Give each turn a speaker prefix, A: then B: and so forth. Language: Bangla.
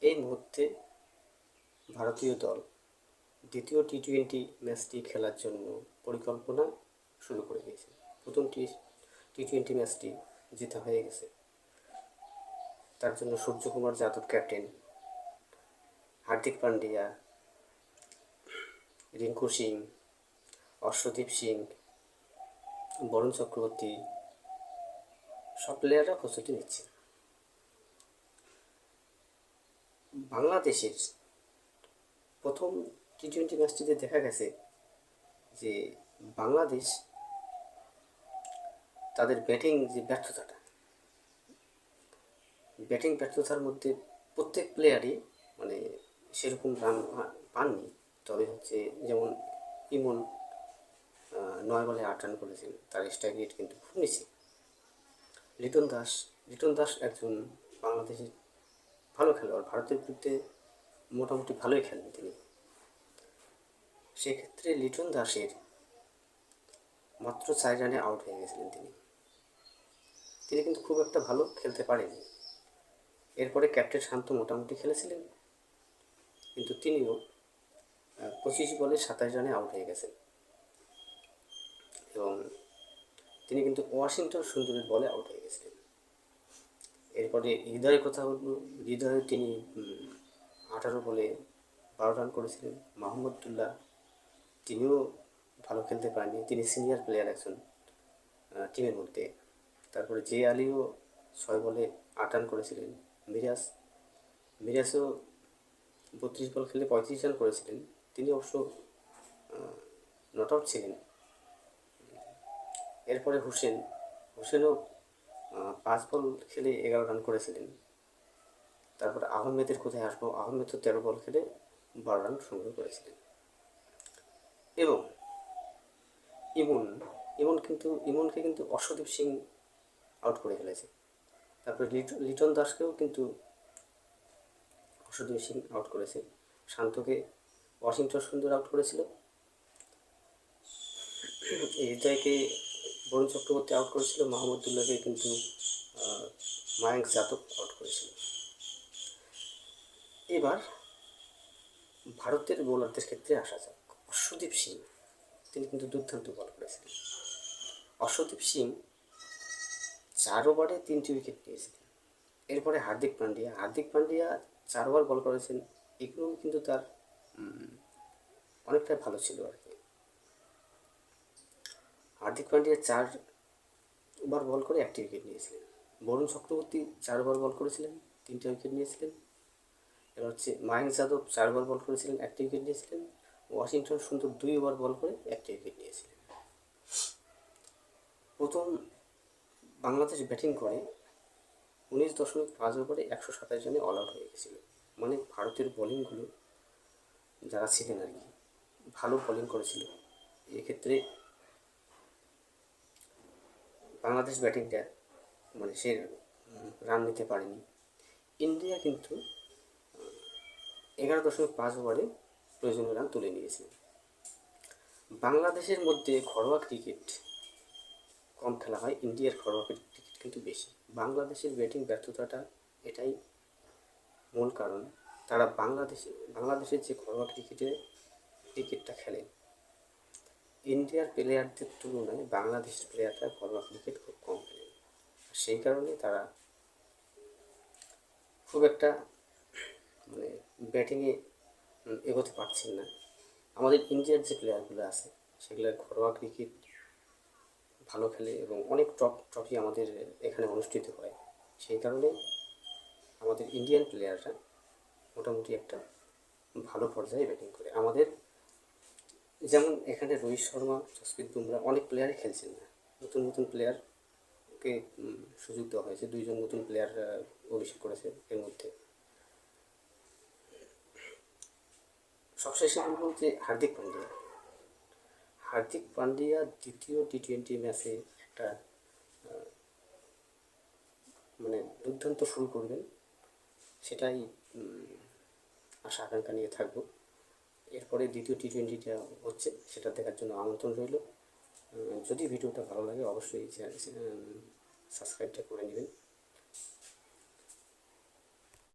A: এই মুহূর্তে ভারতীয় দল দ্বিতীয় টি-20 ম্যাচটি খেলার জন্য পরিকল্পনা শুরু করে দিয়েছে। প্রথম টি-20 ম্যাচটি জেতা হয়ে গেছে। তার জন্য সূর্যকুমার যাদব ক্যাপ্টেন, হার্দিক পান্ডিয়া, রিঙ্কু সিং, অর্শদীপ সিং, বরুণ চক্রবর্তী সব প্লেয়াররা প্রস্তুতি নিচ্ছে। বাংলাদেশের প্রথম টি-20 ম্যাচটিতে দেখা গেছে যে বাংলাদেশ তাদের ব্যাটিং ব্যর্থতার মধ্যে প্রত্যেক প্লেয়ারই মানে সেরকম রান পাননি। তবে হচ্ছে যেমন ইমন 9 বলে 8 রান করেছেন, তার স্ট্রাইক রেট কিন্তু খুব নিচে। লিটন দাস একজন বাংলাদেশের ভালো খেলোয়াড়, ভারতের বিরুদ্ধে মোটামুটি ভালোই খেলেন তিনি। সেক্ষেত্রে লিটন দাসের মাত্র 4 রানে আউট হয়ে গেছিলেন তিনি কিন্তু খুব একটা ভালো খেলতে পারেনি। এরপরে ক্যাপ্টেন শান্ত মোটামুটি খেলেছিলেন, কিন্তু তিনিও 25 বলে 27 রানে আউট হয়ে গেছেন এবং তিনি কিন্তু ওয়াশিংটন সুন্দরের বলে আউট হয়ে গেছিলেন। এরপরে হৃদয়ের কথা বলব। হৃদয়ে তিনি 18 বলে 12 রান করেছিলেন। মাহমুদুল্লাহ তিনিও ভালো খেলতে পারেননি, তিনি সিনিয়র প্লেয়ার একজন টিমের মধ্যে। তারপরে জে আলিও 6 বলে 8 রান করেছিলেন। মিরাজও 32 বল খেলে 35 রান করেছিলেন, তিনি অবশ্য নট আউট ছিলেন। এরপরে হোসেনও 5 বল খেলে 11 রান করেছিলেন। তারপরে আহমেদের কোথায় আসবো, আহমেদ তো 13 বল খেলে 12 রান সংগ্রহ করেছিলেন। এবং ইমনকে কিন্তু অর্শদীপ সিং আউট করে ফেলেছে। তারপরে লিটন দাসকেও কিন্তু অর্শদীপ সিং আউট করেছে। শান্তকে ওয়াশিংটন সুন্দর আউট করেছিল। হৃদয়কে বরুণ চক্রবর্তী আউট করেছিল। মাহমুদুল্লাহকে কিন্তু মায়াঙ্ক যাদব আউট করেছিল। এবার ভারতের বোলারদের ক্ষেত্রে আসা যাক। অর্শদীপ সিং তিনি কিন্তু দুর্দান্ত বল করেছিলেন। অর্শদীপ সিং 4 ওভারে 3টি উইকেট নিয়েছিলেন। এরপরে হার্দিক পান্ডিয়া 4 ওভার বল করেছেন। এগুলো কিন্তু তার অনেকটাই ভালো ছিল আর কি। হার্দিক পান্ডিয়া 4 ওভার বল করে 1টি উইকেট নিয়েছিলেন। বরুণ চক্রবর্তী 4 ওভার বল করেছিলেন, 3টে উইকেট নিয়েছিলেন। এবার হচ্ছে মায়াঙ্ক যাদব 4 ওভার বল করেছিলেন, 1টি উইকেট নিয়েছিলেন। ওয়াশিংটন সুন্দর 2 ওভার বল করে 1টি উইকেট নিয়েছিলেন। প্রথম বাংলাদেশ ব্যাটিং করে 19.5 ওভারে 127 রানে অল আউট হয়ে গেছিল। মানে ভারতের বোলিংগুলো যারা ছিলেন আর কি ভালো বোলিং করেছিল। এক্ষেত্রে বাংলাদেশ ব্যাটিংটা মানে সে রান নিতে পারেনি। ইন্ডিয়া কিন্তু 11.5 ওভারে প্রয়োজনীয় রান তুলে নিয়েছে। বাংলাদেশের মধ্যে ঘরোয়া ক্রিকেট কম খেলা হয়, ইন্ডিয়ার ঘরোয়া ক্রিকেট কিন্তু বেশি। বাংলাদেশের ব্যাটিং ব্যর্থতাটা এটাই মূল কারণ। তারা বাংলাদেশের যে ঘরোয়া ক্রিকেটটা খেলে, ইন্ডিয়ার প্লেয়ারদের তুলনায় বাংলাদেশের প্লেয়াররা ঘরোয়া ক্রিকেট খুব কম খেলে। সেই কারণে তারা খুব একটা মানে ব্যাটিংয়ে এগোতে পারছেন না। আমাদের ইন্ডিয়ার যে প্লেয়ারগুলো আছে সেগুলো ঘরোয়া ক্রিকেট ভালো খেলে এবং অনেক ট্রফি আমাদের এখানে অনুষ্ঠিত হয়। সেই কারণে আমাদের ইন্ডিয়ান প্লেয়াররা মোটামুটি একটা ভালো পর্যায়ে ব্যাটিং করে। আমাদের যেমন এখানে রোহিত শর্মা, জসপ্রীত বুমরা অনেক প্লেয়ারই খেলছেন না। নতুন প্লেয়ারকে সুযোগ দেওয়া হয়েছে। 2 জন নতুন প্লেয়ার অভিষেক করেছে এর মধ্যে। সবশেষে বলবো যে হার্দিক পান্ডিয়া দ্বিতীয় টি-20 ম্যাচে একটা মানে দুর্দান্ত শুরু করবেন, সেটাই আশা আকাঙ্ক্ষা নিয়ে থাকবো। এরপরে দ্বিতীয় টি-20টা হচ্ছে, সেটা দেখার জন্য আমন্ত্রণ রইল। যদি ভিডিওটা ভালো লাগে অবশ্যই সাবস্ক্রাইবটা করে নেবেন।